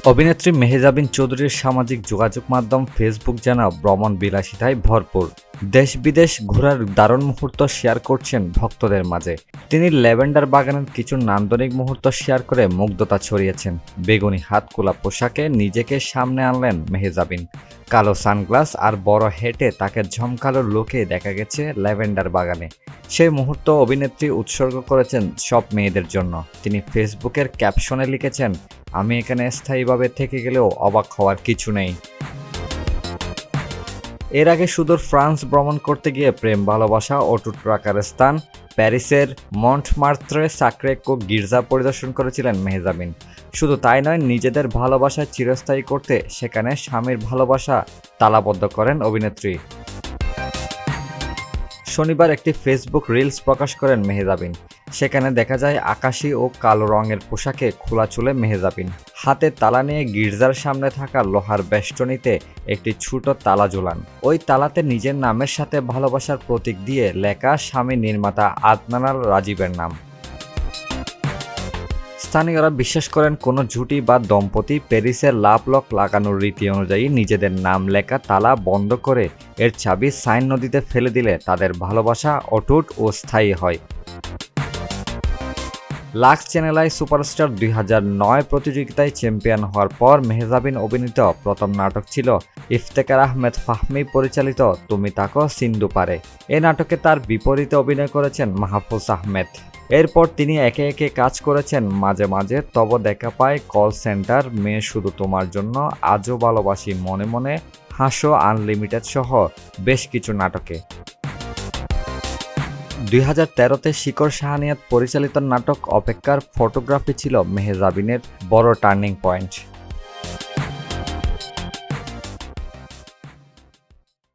অভিনেত্রী মেহজাবিন চৌধুরীর সামাজিক যোগাযোগ মাধ্যম ফেসবুক যেন ভ্রমণ বিলাসিতায় ভরপুর। দেশ বিদেশ ঘোরার দারুণ মুহূর্ত শেয়ার করছেন ভক্তদের মাঝে। তিনি ল্যাভেন্ডার বাগানের কিছু নান্দনিক মুহূর্ত শেয়ার করে মুগ্ধতা ছড়িয়েছেন। বেগুনি হাতকোলা পোশাকে নিজেকে সামনে আনলেন মেহজাবিন। কালো সানগ্লাস আর বড় হেঁটে তাকে ঝমকালো লুকে দেখা গেছে ল্যাভেন্ডার বাগানে। সেই মুহূর্ত অভিনেত্রী উৎসর্গ করেছেন সব মেয়েদের জন্য। তিনি ফেসবুকের ক্যাপশনে লিখেছেন, আমি এখানে স্থায়ীভাবে থেকে গেলেও অবাক হওয়ার কিছু নেই। এর আগে সুদূর ফ্রান্স ভ্রমণ করতে গিয়ে প্রেম ভালোবাসা অটুট রাখার স্থান প্যারিসের মন্টমার্ত্রে সাক্রে-কো গির্জা পরিদর্শন করেছিলেন মেহজাবিন। শুধু তাই নয়, নিজেদের ভালোবাসা চিরস্থায়ী করতে সেখানে স্বামীর ভালোবাসা তালাবদ্ধ করেন অভিনেত্রী। শনিবার একটি ফেসবুক রিলস প্রকাশ করেন মেহজাবিন। সেখানে দেখা যায় আকাশি ও কালো রঙের পোশাকে খোলা চুলে মেহজাবিন হাতে তালা নিয়ে গির্জার সামনে থাকা লোহার বেষ্টনীতে একটি ছোট তালা ঝোলান। ওই তালাতে নিজের নামের সাথে ভালোবাসার প্রতীক দিয়ে লেখা স্বামী নির্মাতা আদনান আল রাজীবের নাম। স্থানীয়রা বিশ্বাস করেন কোনো জুটি বা দম্পতি প্যারিসের লাভ লক লাগানোর রীতি অনুযায়ী নিজেদের নাম লেখা তালা বন্ধ করে এর চাবি সাইন নদীতে ফেলে দিলে তাদের ভালোবাসা অটুট ও স্থায়ী হয়। লাক্স চ্যানেল আই সুপারস্টার 2009 প্রতিযোগিতায় চ্যাম্পিয়ন হওয়ার পর মেহজাবিন অভিনীত প্রথম নাটক ছিল ইফতেখার আহমেদ ফাহমি পরিচালিত তুমি তাকো সিন্ধু পারে। এই নাটকে তার বিপরীতে অভিনয় করেছেন মাহফুজ আহমেদ। এরপর তিনি একে একে কাজ করেছেন মাঝে মাঝে তব দেখা পায়, কল সেন্টার, মেয়ে শুধু তোমার জন্য, আজও ভালোবাসি মনে মনে, হাসো আনলিমিটেড সহ বেশ কিছু নাটকে। 2013-তে শিকর শাহনিয়াত পরিচালিত নাটক অপেক্ষার ফটোগ্রাফি ছিল মেহজাবিনের বড় টার্নিং পয়েন্ট।